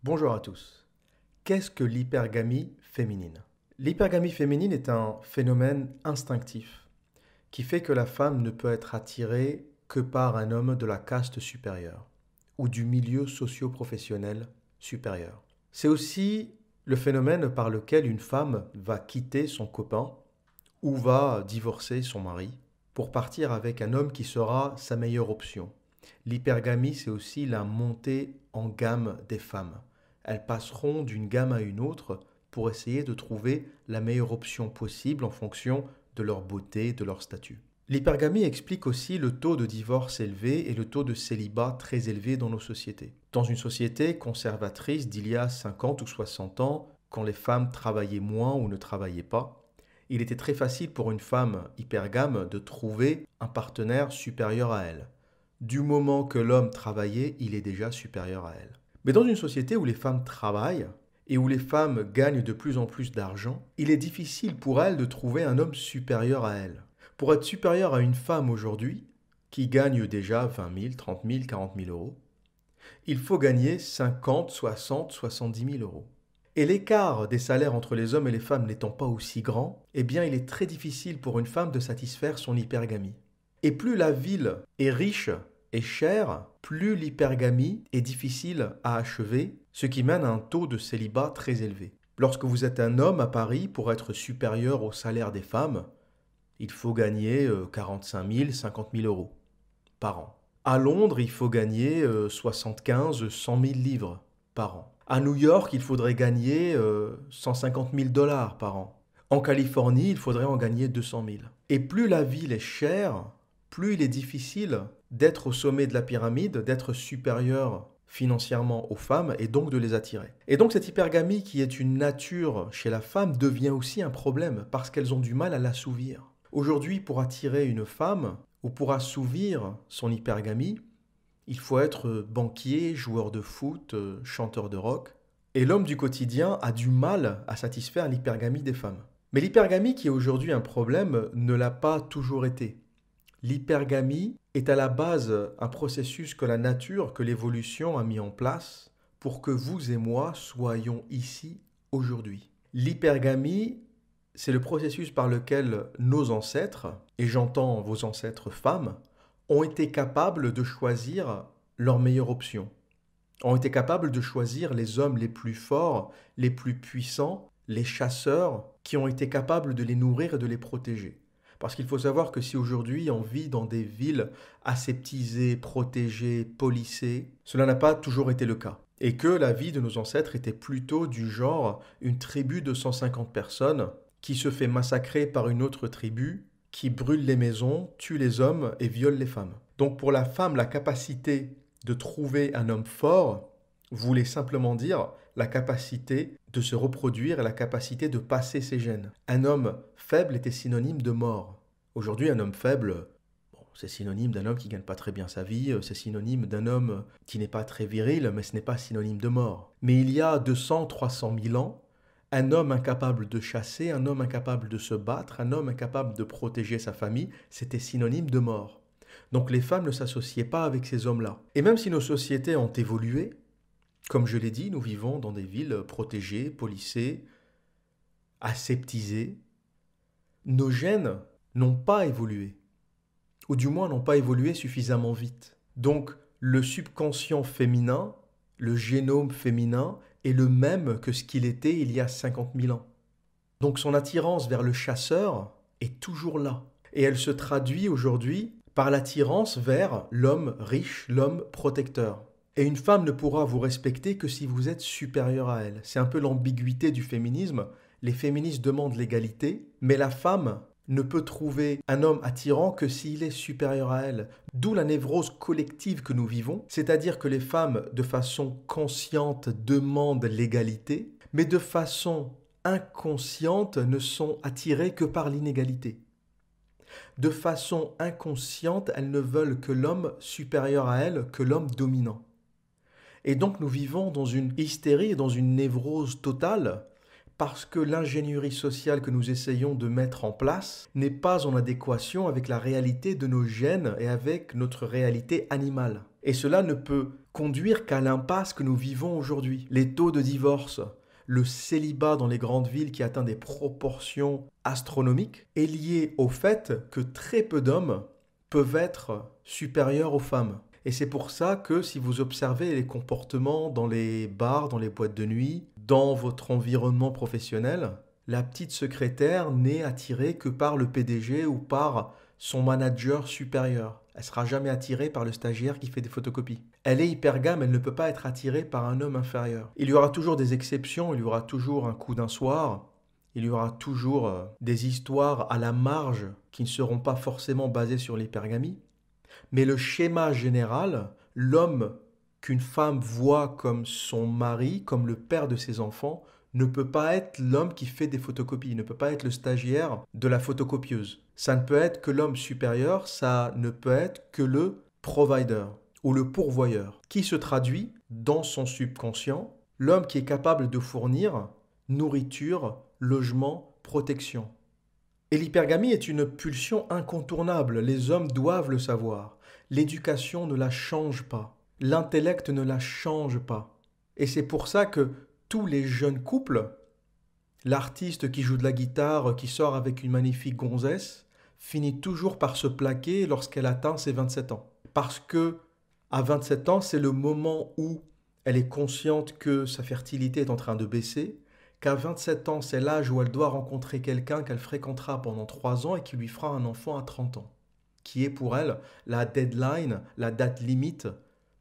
Bonjour à tous. Qu'est-ce que l'hypergamie féminine? L'hypergamie féminine est un phénomène instinctif qui fait que la femme ne peut être attirée que par un homme de la caste supérieure ou du milieu socio-professionnel supérieur. C'est aussi le phénomène par lequel une femme va quitter son copain ou va divorcer son mari pour partir avec un homme qui sera sa meilleure option. L'hypergamie, c'est aussi la montée en gamme des femmes. Elles passeront d'une gamme à une autre pour essayer de trouver la meilleure option possible en fonction de leur beauté, de leur statut. L'hypergamie explique aussi le taux de divorce élevé et le taux de célibat très élevé dans nos sociétés. Dans une société conservatrice d'il y a 50 ou 60 ans, quand les femmes travaillaient moins ou ne travaillaient pas, il était très facile pour une femme hypergame de trouver un partenaire supérieur à elle. Du moment que l'homme travaillait, il est déjà supérieur à elle. Mais dans une société où les femmes travaillent et où les femmes gagnent de plus en plus d'argent, il est difficile pour elles de trouver un homme supérieur à elles. Pour être supérieur à une femme aujourd'hui, qui gagne déjà 20 000, 30 000, 40 000 euros, il faut gagner 50, 60, 70 000 euros. Et l'écart des salaires entre les hommes et les femmes n'étant pas aussi grand, eh bien il est très difficile pour une femme de satisfaire son hypergamie. Et plus la ville est riche et chère, plus l'hypergamie est difficile à achever, ce qui mène à un taux de célibat très élevé. Lorsque vous êtes un homme à Paris, pour être supérieur au salaire des femmes, il faut gagner 45 000, 50 000 euros par an. À Londres, il faut gagner 75, 100 000 livres par an. À New York, il faudrait gagner 150 000 dollars par an. En Californie, il faudrait en gagner 200 000. Et plus la ville est chère, plus il est difficile d'être au sommet de la pyramide, d'être supérieur financièrement aux femmes et donc de les attirer. Et donc cette hypergamie qui est une nature chez la femme devient aussi un problème parce qu'elles ont du mal à l'assouvir. Aujourd'hui, pour attirer une femme ou pour assouvir son hypergamie, il faut être banquier, joueur de foot, chanteur de rock. Et l'homme du quotidien a du mal à satisfaire l'hypergamie des femmes. Mais l'hypergamie qui est aujourd'hui un problème ne l'a pas toujours été. L'hypergamie est à la base un processus que la nature, que l'évolution a mis en place pour que vous et moi soyons ici aujourd'hui. L'hypergamie, c'est le processus par lequel nos ancêtres, et j'entends vos ancêtres femmes, ont été capables de choisir leur meilleure option, ont été capables de choisir les hommes les plus forts, les plus puissants, les chasseurs, qui ont été capables de les nourrir et de les protéger. Parce qu'il faut savoir que si aujourd'hui on vit dans des villes aseptisées, protégées, policées, cela n'a pas toujours été le cas. Et que la vie de nos ancêtres était plutôt du genre une tribu de 150 personnes qui se fait massacrer par une autre tribu, qui brûle les maisons, tue les hommes et viole les femmes. Donc pour la femme, la capacité de trouver un homme fort voulait simplement dire la capacité de se reproduire et la capacité de passer ses gènes. Un homme faible était synonyme de mort. Aujourd'hui, un homme faible, bon, c'est synonyme d'un homme qui ne gagne pas très bien sa vie, c'est synonyme d'un homme qui n'est pas très viril, mais ce n'est pas synonyme de mort. Mais il y a 200, 300 000 ans, un homme incapable de chasser, un homme incapable de se battre, un homme incapable de protéger sa famille, c'était synonyme de mort. Donc les femmes ne s'associaient pas avec ces hommes-là. Et même si nos sociétés ont évolué, comme je l'ai dit, nous vivons dans des villes protégées, policées, aseptisées. Nos gènes n'ont pas évolué, ou du moins n'ont pas évolué suffisamment vite. Donc le subconscient féminin, le génome féminin, est le même que ce qu'il était il y a 50 000 ans. Donc son attirance vers le chasseur est toujours là. Et elle se traduit aujourd'hui par l'attirance vers l'homme riche, l'homme protecteur. Et une femme ne pourra vous respecter que si vous êtes supérieur à elle. C'est un peu l'ambiguïté du féminisme. Les féministes demandent l'égalité, mais la femme ne peut trouver un homme attirant que s'il est supérieur à elle. D'où la névrose collective que nous vivons, c'est-à-dire que les femmes, de façon consciente, demandent l'égalité, mais de façon inconsciente, ne sont attirées que par l'inégalité. De façon inconsciente, elles ne veulent que l'homme supérieur à elles, que l'homme dominant. Et donc nous vivons dans une hystérie, dans une névrose totale, parce que l'ingénierie sociale que nous essayons de mettre en place n'est pas en adéquation avec la réalité de nos gènes et avec notre réalité animale. Et cela ne peut conduire qu'à l'impasse que nous vivons aujourd'hui. Les taux de divorce, le célibat dans les grandes villes qui atteint des proportions astronomiques est lié au fait que très peu d'hommes peuvent être supérieurs aux femmes. Et c'est pour ça que si vous observez les comportements dans les bars, dans les boîtes de nuit, dans votre environnement professionnel, la petite secrétaire n'est attirée que par le PDG ou par son manager supérieur. Elle ne sera jamais attirée par le stagiaire qui fait des photocopies. Elle est hypergame, elle ne peut pas être attirée par un homme inférieur. Il y aura toujours des exceptions, il y aura toujours un coup d'un soir, il y aura toujours des histoires à la marge qui ne seront pas forcément basées sur l'hypergamie. Mais le schéma général, l'homme qu'une femme voit comme son mari, comme le père de ses enfants, ne peut pas être l'homme qui fait des photocopies, ne peut pas être le stagiaire de la photocopieuse. Ça ne peut être que l'homme supérieur, ça ne peut être que le provider ou le pourvoyeur, qui se traduit dans son subconscient, l'homme qui est capable de fournir nourriture, logement, protection. Et l'hypergamie est une pulsion incontournable, les hommes doivent le savoir. L'éducation ne la change pas, l'intellect ne la change pas. Et c'est pour ça que tous les jeunes couples, l'artiste qui joue de la guitare, qui sort avec une magnifique gonzesse, finit toujours par se plaquer lorsqu'elle atteint ses 27 ans. Parce que à 27 ans, c'est le moment où elle est consciente que sa fertilité est en train de baisser, qu'à 27 ans, c'est l'âge où elle doit rencontrer quelqu'un qu'elle fréquentera pendant 3 ans et qui lui fera un enfant à 30 ans, qui est pour elle la deadline, la date limite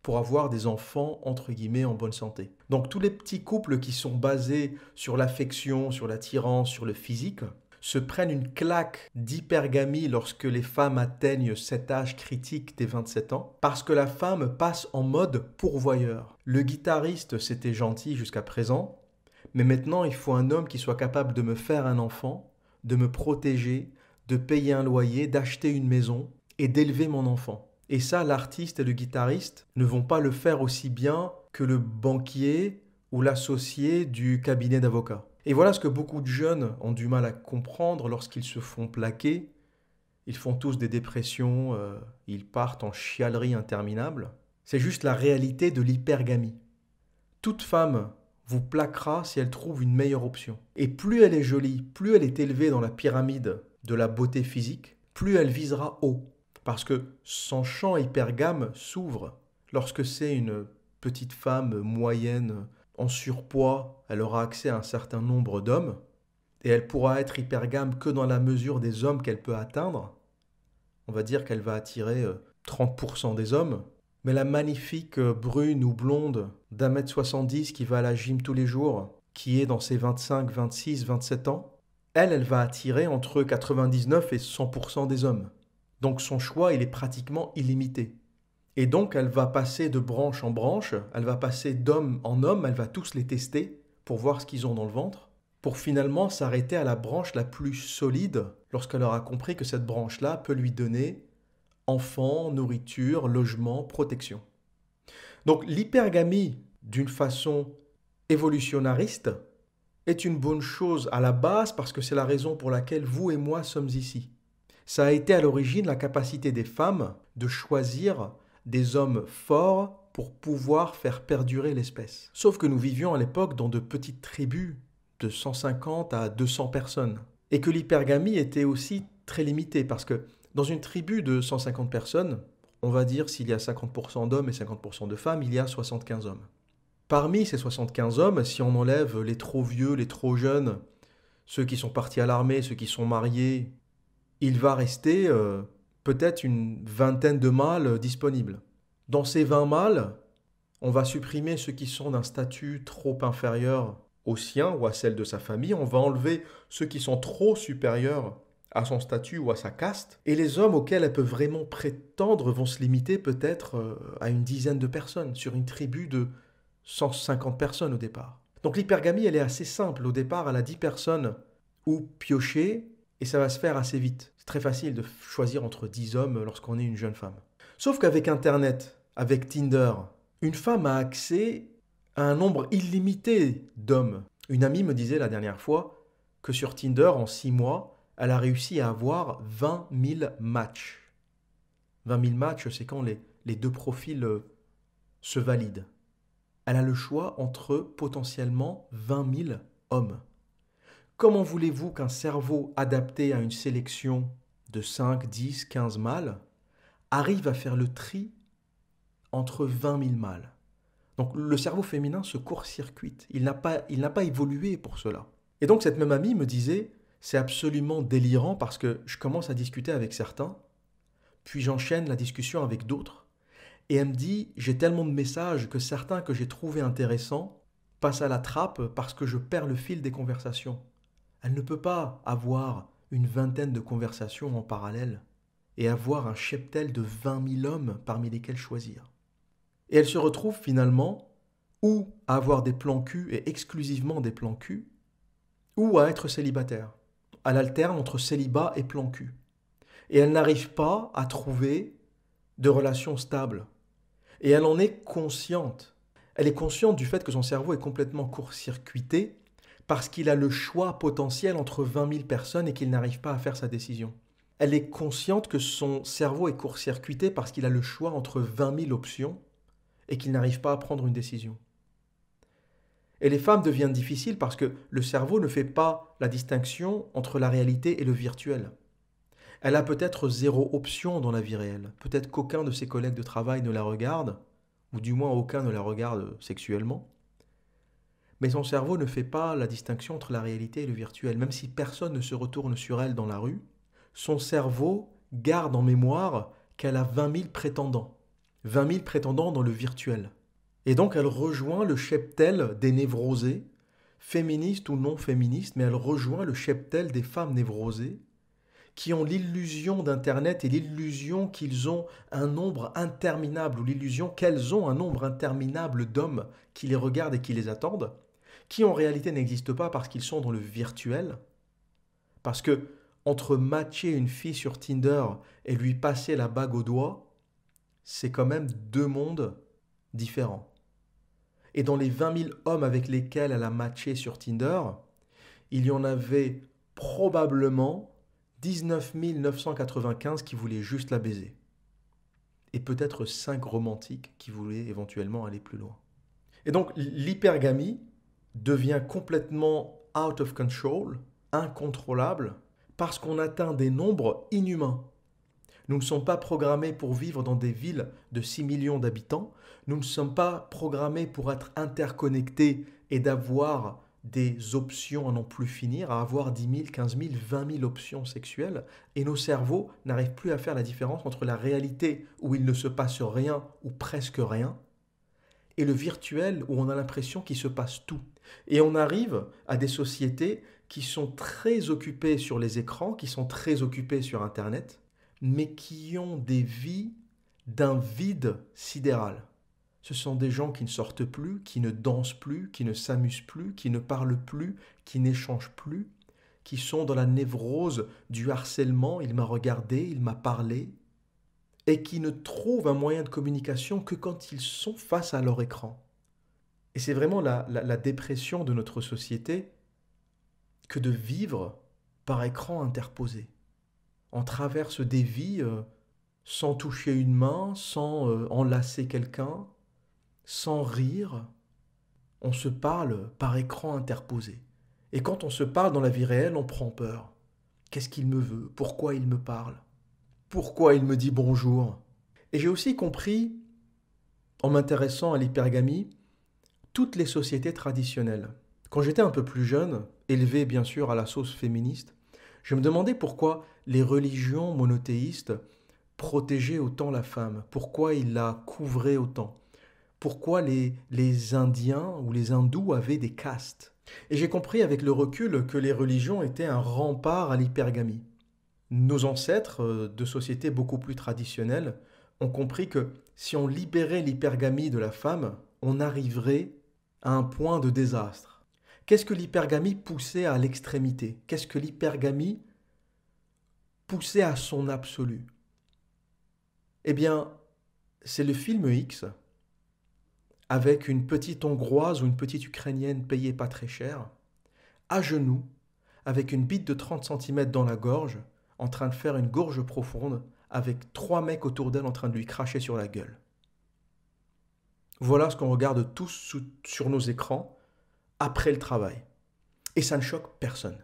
pour avoir des enfants, entre guillemets, en bonne santé. Donc tous les petits couples qui sont basés sur l'affection, sur l'attirance, sur le physique, se prennent une claque d'hypergamie lorsque les femmes atteignent cet âge critique des 27 ans, parce que la femme passe en mode pourvoyeur. Le guitariste, c'était gentil jusqu'à présent, mais maintenant il faut un homme qui soit capable de me faire un enfant, de me protéger, de payer un loyer, d'acheter une maison et d'élever mon enfant. Et ça, l'artiste et le guitariste ne vont pas le faire aussi bien que le banquier ou l'associé du cabinet d'avocat. Et voilà ce que beaucoup de jeunes ont du mal à comprendre lorsqu'ils se font plaquer. Ils font tous des dépressions, ils partent en chialerie interminable. C'est juste la réalité de l'hypergamie. Toute femme vous plaquera si elle trouve une meilleure option. Et plus elle est jolie, plus elle est élevée dans la pyramide de la beauté physique, plus elle visera haut. Parce que son champ hypergame s'ouvre. Lorsque c'est une petite femme moyenne en surpoids, elle aura accès à un certain nombre d'hommes et elle pourra être hypergame que dans la mesure des hommes qu'elle peut atteindre. On va dire qu'elle va attirer 30% des hommes. Mais la magnifique brune ou blonde d'1,70 m qui va à la gym tous les jours, qui est dans ses 25, 26, 27 ans, elle va attirer entre 99 et 100% des hommes. Donc son choix, il est pratiquement illimité. Et donc elle va passer de branche en branche, elle va passer d'homme en homme, elle va tous les tester pour voir ce qu'ils ont dans le ventre, pour finalement s'arrêter à la branche la plus solide lorsqu'elle aura compris que cette branche-là peut lui donner enfants, nourriture, logement, protection. Donc l'hypergamie, d'une façon évolutionnariste, est une bonne chose à la base parce que c'est la raison pour laquelle vous et moi sommes ici. Ça a été à l'origine la capacité des femmes de choisir des hommes forts pour pouvoir faire perdurer l'espèce. Sauf que nous vivions à l'époque dans de petites tribus de 150 à 200 personnes. Et que l'hypergamie était aussi très limitée parce que dans une tribu de 150 personnes, on va dire s'il y a 50% d'hommes et 50% de femmes, il y a 75 hommes. Parmi ces 75 hommes, si on enlève les trop vieux, les trop jeunes, ceux qui sont partis à l'armée, ceux qui sont mariés, il va rester peut-être une vingtaine de mâles disponibles. Dans ces 20 mâles, on va supprimer ceux qui sont d'un statut trop inférieur au sien ou à celle de sa famille, on va enlever ceux qui sont trop supérieurs à son statut ou à sa caste, et les hommes auxquels elle peut vraiment prétendre vont se limiter peut-être à une dizaine de personnes, sur une tribu de 150 personnes au départ. Donc l'hypergamie, elle est assez simple. Au départ, elle a 10 personnes ou piocher, et ça va se faire assez vite. C'est très facile de choisir entre 10 hommes lorsqu'on est une jeune femme. Sauf qu'avec Internet, avec Tinder, une femme a accès à un nombre illimité d'hommes. Une amie me disait la dernière fois que sur Tinder, en 6 mois, elle a réussi à avoir 20 000 matchs. 20 000 matchs, c'est quand les deux profils se valide. Elle a le choix entre potentiellement 20 000 hommes. Comment voulez-vous qu'un cerveau adapté à une sélection de 5, 10, 15 mâles arrive à faire le tri entre 20 000 mâles? Donc le cerveau féminin se court-circuite. Il n'a pas évolué pour cela. Et donc cette même amie me disait, c'est absolument délirant parce que je commence à discuter avec certains, puis j'enchaîne la discussion avec d'autres. Et elle me dit, j'ai tellement de messages que certains que j'ai trouvés intéressants passent à la trappe parce que je perds le fil des conversations. Elle ne peut pas avoir une vingtaine de conversations en parallèle et avoir un cheptel de 20 000 hommes parmi lesquels choisir. Et elle se retrouve finalement ou à avoir des plans cul et exclusivement des plans cul, ou à être célibataire. Elle alterne entre célibat et plan cul. Et elle n'arrive pas à trouver de relations stables. Et elle en est consciente. Elle est consciente du fait que son cerveau est complètement court-circuité parce qu'il a le choix potentiel entre 20 000 personnes et qu'il n'arrive pas à faire sa décision. Elle est consciente que son cerveau est court-circuité parce qu'il a le choix entre 20 000 options et qu'il n'arrive pas à prendre une décision. Et les femmes deviennent difficiles parce que le cerveau ne fait pas la distinction entre la réalité et le virtuel. Elle a peut-être zéro option dans la vie réelle. Peut-être qu'aucun de ses collègues de travail ne la regarde, ou du moins aucun ne la regarde sexuellement. Mais son cerveau ne fait pas la distinction entre la réalité et le virtuel. Même si personne ne se retourne sur elle dans la rue, son cerveau garde en mémoire qu'elle a 20 000 prétendants. 20 000 prétendants dans le virtuel. Et donc elle rejoint le cheptel des névrosés, féministes ou non féministes, mais elle rejoint le cheptel des femmes névrosées qui ont l'illusion d'Internet et l'illusion qu'ils ont un nombre interminable, ou l'illusion qu'elles ont un nombre interminable d'hommes qui les regardent et qui les attendent, qui en réalité n'existent pas parce qu'ils sont dans le virtuel, parce que entre matcher une fille sur Tinder et lui passer la bague au doigt, c'est quand même deux mondes différents. Et dans les 20 000 hommes avec lesquels elle a matché sur Tinder, il y en avait probablement 19 995 qui voulaient juste la baiser. Et peut-être 5 romantiques qui voulaient éventuellement aller plus loin. Et donc l'hypergamie devient complètement out of control, incontrôlable, parce qu'on atteint des nombres inhumains. Nous ne sommes pas programmés pour vivre dans des villes de 6 millions d'habitants. Nous ne sommes pas programmés pour être interconnectés et d'avoir des options à n'en plus finir, à avoir 10 000, 15 000, 20 000 options sexuelles. Et nos cerveaux n'arrivent plus à faire la différence entre la réalité où il ne se passe rien ou presque rien et le virtuel où on a l'impression qu'il se passe tout. Et on arrive à des sociétés qui sont très occupées sur les écrans, qui sont très occupées sur Internet, mais qui ont des vies d'un vide sidéral. Ce sont des gens qui ne sortent plus, qui ne dansent plus, qui ne s'amusent plus, qui ne parlent plus, qui n'échangent plus, qui sont dans la névrose du harcèlement, il m'a regardé, il m'a parlé, et qui ne trouvent un moyen de communication que quand ils sont face à leur écran. Et c'est vraiment la dépression de notre société que de vivre par écran interposé. On traverse des vies sans toucher une main, sans enlacer quelqu'un, sans rire. On se parle par écran interposé. Et quand on se parle dans la vie réelle, on prend peur. Qu'est-ce qu'il me veut? Pourquoi il me parle? Pourquoi il me dit bonjour? Et j'ai aussi compris, en m'intéressant à l'hypergamie, toutes les sociétés traditionnelles. Quand j'étais un peu plus jeune, élevé bien sûr à la sauce féministe, je me demandais pourquoi les religions monothéistes protégeaient autant la femme, pourquoi ils la couvraient autant, pourquoi les Indiens ou les hindous avaient des castes. Et j'ai compris avec le recul que les religions étaient un rempart à l'hypergamie. Nos ancêtres, de sociétés beaucoup plus traditionnelles, ont compris que si on libérait l'hypergamie de la femme, on arriverait à un point de désastre. Qu'est-ce que l'hypergamie poussait à l'extrémité? Qu'est-ce que l'hypergamie poussait à son absolu? Eh bien, c'est le film X, avec une petite Hongroise ou une petite Ukrainienne payée pas très cher, à genoux, avec une bite de 30 cm dans la gorge, en train de faire une gorge profonde, avec 3 mecs autour d'elle en train de lui cracher sur la gueule. Voilà ce qu'on regarde tous sur nos écrans après le travail. Et ça ne choque personne.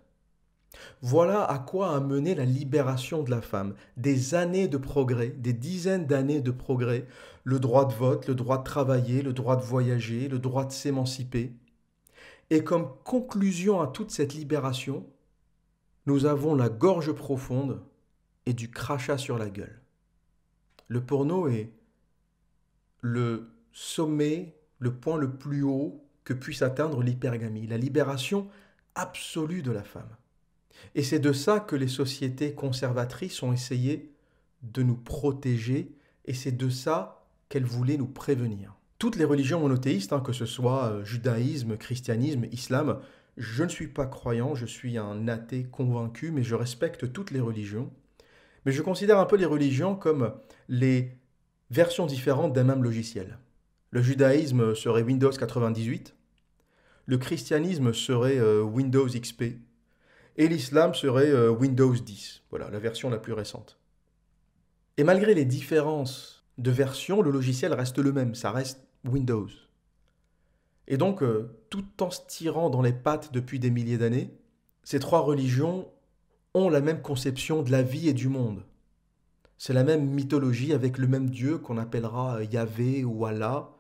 Voilà à quoi a mené la libération de la femme. Des années de progrès, des dizaines d'années de progrès, le droit de vote, le droit de travailler, le droit de voyager, le droit de s'émanciper. Et comme conclusion à toute cette libération, nous avons la gorge profonde et du crachat sur la gueule. Le porno est le sommet, le point le plus haut que puisse atteindre l'hypergamie, la libération absolue de la femme. Et c'est de ça que les sociétés conservatrices ont essayé de nous protéger, et c'est de ça qu'elles voulaient nous prévenir. Toutes les religions monothéistes, que ce soit judaïsme, christianisme, islam, je ne suis pas croyant, je suis un athée convaincu, mais je respecte toutes les religions. Mais je considère un peu les religions comme les versions différentes d'un même logiciel. Le judaïsme serait Windows 98, le christianisme serait Windows XP, et l'islam serait Windows 10, voilà, la version la plus récente. Et malgré les différences de version, le logiciel reste le même, ça reste Windows. Et donc, tout en se tirant dans les pattes depuis des milliers d'années, ces trois religions ont la même conception de la vie et du monde. C'est la même mythologie avec le même Dieu qu'on appellera Yahvé ou Allah.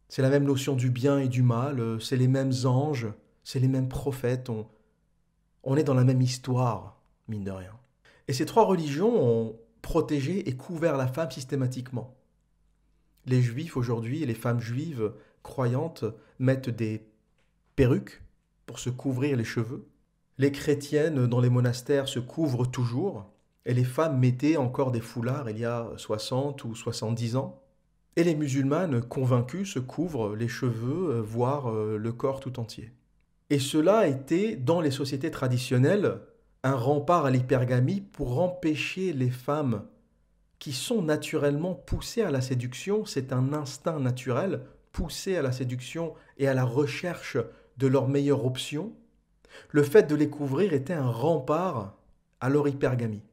C'est la même notion du bien et du mal, c'est les mêmes anges, c'est les mêmes prophètes. On est dans la même histoire, mine de rien. Et ces trois religions ont protégé et couvert la femme systématiquement. Les juifs aujourd'hui et les femmes juives croyantes mettent des perruques pour se couvrir les cheveux. Les chrétiennes dans les monastères se couvrent toujours. Et les femmes mettaient encore des foulards il y a 60 ou 70 ans. Et les musulmanes convaincus se couvrent les cheveux, voire le corps tout entier. Et cela était, dans les sociétés traditionnelles, un rempart à l'hypergamie pour empêcher les femmes qui sont naturellement poussées à la séduction, c'est un instinct naturel, poussées à la séduction et à la recherche de leur meilleure option. Le fait de les couvrir était un rempart à leur hypergamie.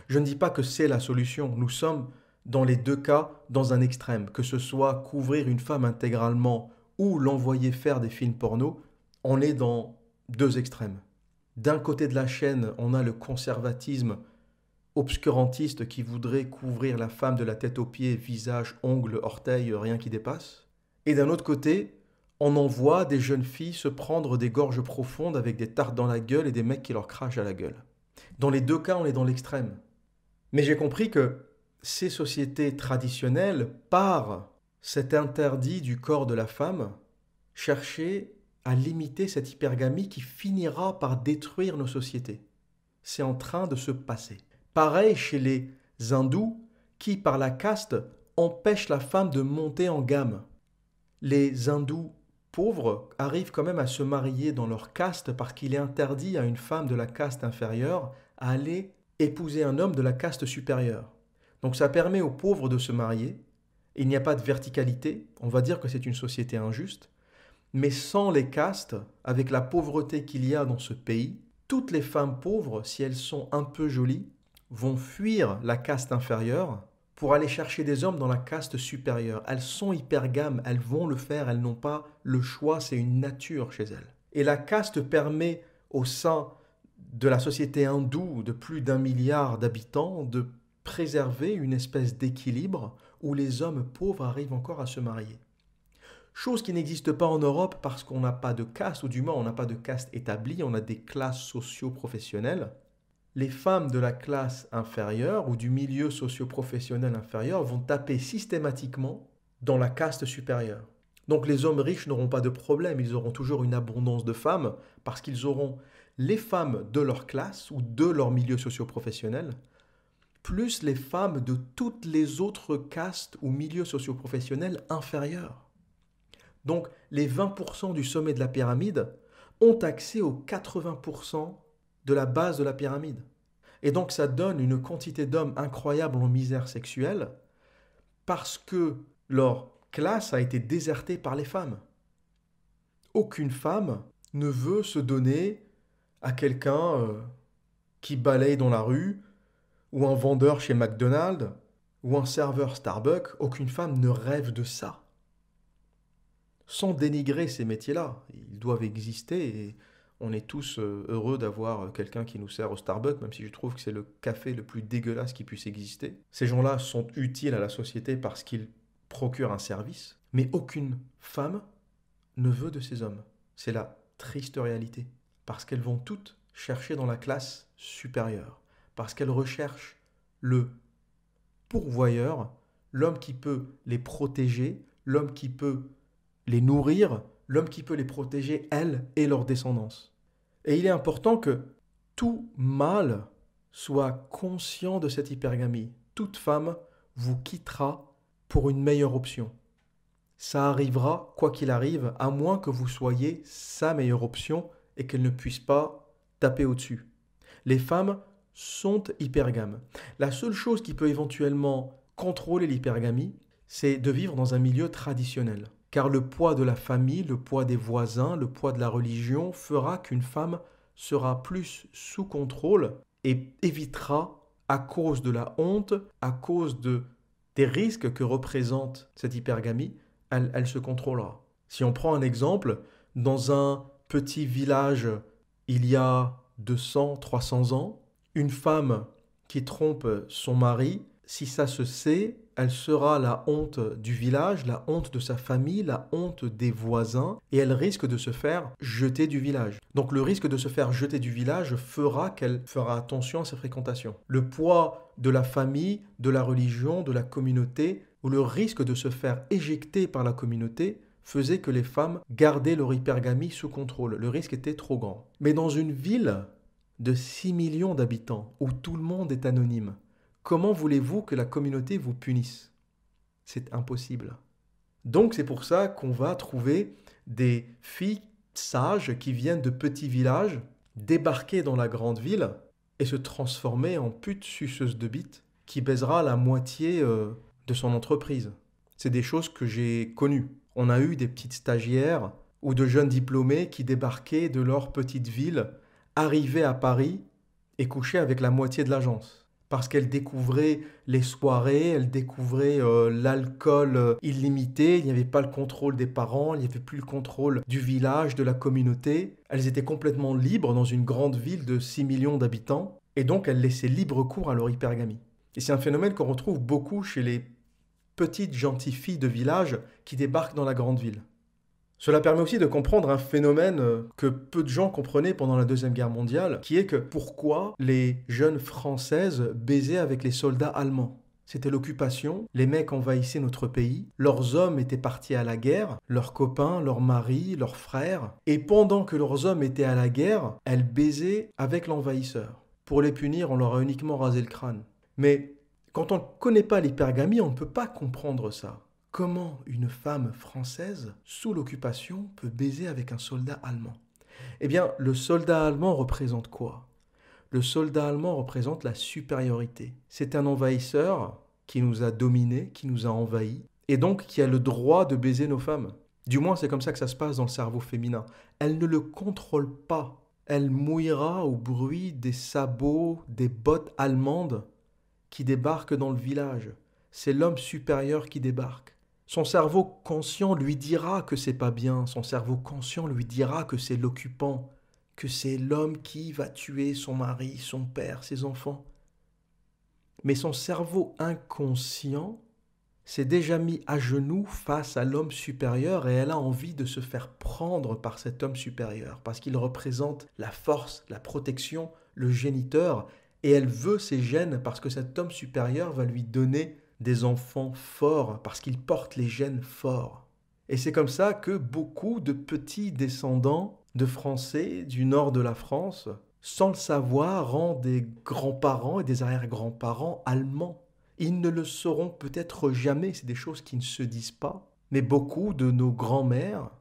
Je ne dis pas que c'est la solution, nous sommes dans les deux cas dans un extrême, que ce soit couvrir une femme intégralement ou l'envoyer faire des films porno, on est dans deux extrêmes. D'un côté de la chaîne, on a le conservatisme obscurantiste qui voudrait couvrir la femme de la tête aux pieds, visage, ongles, orteils, rien qui dépasse. Et d'un autre côté, on envoie des jeunes filles se prendre des gorges profondes avec des tartes dans la gueule et des mecs qui leur crachent à la gueule. Dans les deux cas, on est dans l'extrême. Mais j'ai compris que ces sociétés traditionnelles, par cet interdit du corps de la femme, cherchaient à limiter cette hypergamie qui finira par détruire nos sociétés. C'est en train de se passer. Pareil chez les hindous qui, par la caste, empêchent la femme de monter en gamme. Les hindous pauvres arrivent quand même à se marier dans leur caste parce qu'il est interdit à une femme de la caste inférieure à aller épouser un homme de la caste supérieure. Donc ça permet aux pauvres de se marier. Il n'y a pas de verticalité, on va dire que c'est une société injuste, mais sans les castes, avec la pauvreté qu'il y a dans ce pays, toutes les femmes pauvres, si elles sont un peu jolies, vont fuir la caste inférieure pour aller chercher des hommes dans la caste supérieure. Elles sont hypergames, elles vont le faire, elles n'ont pas le choix, c'est une nature chez elles. Et la caste permet au sein de la société hindoue de plus d'1 milliard d'habitants de préserver une espèce d'équilibre où les hommes pauvres arrivent encore à se marier. Chose qui n'existe pas en Europe parce qu'on n'a pas de caste, ou du moins on n'a pas de caste établie, on a des classes socio-professionnelles. Les femmes de la classe inférieure ou du milieu socio-professionnel inférieur vont taper systématiquement dans la caste supérieure. Donc les hommes riches n'auront pas de problème, ils auront toujours une abondance de femmes parce qu'ils auront les femmes de leur classe ou de leur milieu socio-professionnel, plus les femmes de toutes les autres castes ou milieux socio-professionnels inférieurs. Donc les 20% du sommet de la pyramide ont accès aux 80% de la base de la pyramide. Et donc ça donne une quantité d'hommes incroyable en misère sexuelle parce que leur classe a été désertée par les femmes. Aucune femme ne veut se donner à quelqu'un qui balaye dans la rue, ou un vendeur chez McDonald's, ou un serveur Starbucks. Aucune femme ne rêve de ça. sans dénigrer ces métiers-là. Ils doivent exister et on est tous heureux d'avoir quelqu'un qui nous sert au Starbucks, même si je trouve que c'est le café le plus dégueulasse qui puisse exister. Ces gens-là sont utiles à la société parce qu'ils procurent un service, mais aucune femme ne veut de ces hommes. C'est la triste réalité. Parce qu'elles vont toutes chercher dans la classe supérieure. Parce qu'elles recherchent le pourvoyeur, l'homme qui peut les protéger, l'homme qui peut les nourrir, l'homme qui peut les protéger, elles et leur descendance. Et il est important que tout mâle soit conscient de cette hypergamie. Toute femme vous quittera pour une meilleure option. Ça arrivera, quoi qu'il arrive, à moins que vous soyez sa meilleure option et qu'elle ne puisse pas taper au-dessus. Les femmes sont hypergames. La seule chose qui peut éventuellement contrôler l'hypergamie, c'est de vivre dans un milieu traditionnel. Car le poids de la famille, le poids des voisins, le poids de la religion fera qu'une femme sera plus sous contrôle et évitera, à cause de la honte, à cause des risques que représente cette hypergamie, elle se contrôlera. Si on prend un exemple, dans un petit village il y a 200, 300 ans, une femme qui trompe son mari, si ça se sait, elle sera la honte du village, la honte de sa famille, la honte des voisins, et elle risque de se faire jeter du village. Donc le risque de se faire jeter du village fera qu'elle fera attention à ses fréquentations. Le poids de la famille, de la religion, de la communauté, ou le risque de se faire éjecter par la communauté faisait que les femmes gardaient leur hypergamie sous contrôle. Le risque était trop grand. Mais dans une ville de 6 millions d'habitants, où tout le monde est anonyme, comment voulez-vous que la communauté vous punisse? C'est impossible. Donc c'est pour ça qu'on va trouver des filles sages qui viennent de petits villages, débarquer dans la grande ville et se transformer en pute suceuse de bite qui baisera la moitié de son entreprise. C'est des choses que j'ai connues. On a eu des petites stagiaires ou de jeunes diplômés qui débarquaient de leur petite ville, arrivaient à Paris et couchaient avec la moitié de l'agence. Parce qu'elles découvraient les soirées, elles découvraient l'alcool illimité, il n'y avait pas le contrôle des parents, il n'y avait plus le contrôle du village, de la communauté. Elles étaient complètement libres dans une grande ville de 6 millions d'habitants et donc elles laissaient libre cours à leur hypergamie. Et c'est un phénomène qu'on retrouve beaucoup chez les petites gentilles filles de village qui débarquent dans la grande ville. Cela permet aussi de comprendre un phénomène que peu de gens comprenaient pendant la Deuxième Guerre mondiale, qui est que pourquoi les jeunes françaises baisaient avec les soldats allemands. C'était l'occupation, les mecs envahissaient notre pays, leurs hommes étaient partis à la guerre, leurs copains, leurs maris, leurs frères, et pendant que leurs hommes étaient à la guerre, elles baisaient avec l'envahisseur. Pour les punir, on leur a uniquement rasé le crâne. Mais quand on ne connaît pas l'hypergamie, on ne peut pas comprendre ça. Comment une femme française, sous l'occupation, peut baiser avec un soldat allemand? Eh bien, le soldat allemand représente quoi? Le soldat allemand représente la supériorité. C'est un envahisseur qui nous a dominés, qui nous a envahis, et donc qui a le droit de baiser nos femmes. Du moins, c'est comme ça que ça se passe dans le cerveau féminin. Elle ne le contrôle pas. Elle mouillera au bruit des sabots, des bottes allemandes qui débarque dans le village. C'est l'homme supérieur qui débarque. Son cerveau conscient lui dira que c'est pas bien. Son cerveau conscient lui dira que c'est l'occupant, que c'est l'homme qui va tuer son mari, son père, ses enfants. Mais son cerveau inconscient s'est déjà mis à genoux face à l'homme supérieur et elle a envie de se faire prendre par cet homme supérieur parce qu'il représente la force, la protection, le géniteur. Et elle veut ces gènes parce que cet homme supérieur va lui donner des enfants forts, parce qu'il porte les gènes forts. Et c'est comme ça que beaucoup de petits descendants de Français du nord de la France, sans le savoir, ont des grands-parents et des arrière-grands-parents allemands. Ils ne le sauront peut-être jamais, c'est des choses qui ne se disent pas, mais beaucoup de nos grands-mères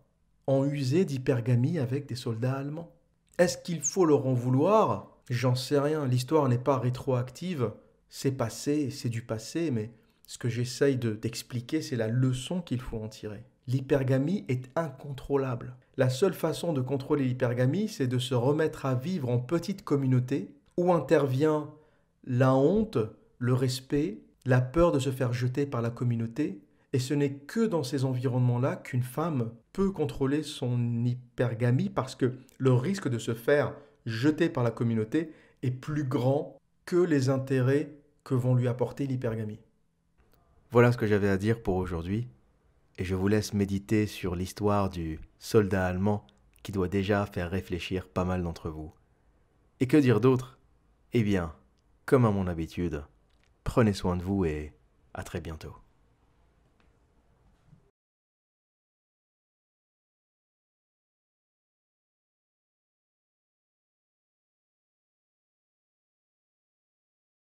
ont usé d'hypergamie avec des soldats allemands. Est-ce qu'il faut leur en vouloir ? J'en sais rien, l'histoire n'est pas rétroactive, c'est passé, c'est du passé, mais ce que j'essaye d'expliquer, c'est la leçon qu'il faut en tirer. L'hypergamie est incontrôlable. La seule façon de contrôler l'hypergamie, c'est de se remettre à vivre en petite communauté où intervient la honte, le respect, la peur de se faire jeter par la communauté Et ce n'est que dans ces environnements-là qu'une femme peut contrôler son hypergamie parce que le risque de se faire jeter par la communauté est plus grand que les intérêts que vont lui apporter l'hypergamie. Voilà ce que j'avais à dire pour aujourd'hui, et je vous laisse méditer sur l'histoire du soldat allemand qui doit déjà faire réfléchir pas mal d'entre vous. Et que dire d'autre? Eh bien, comme à mon habitude, prenez soin de vous et à très bientôt.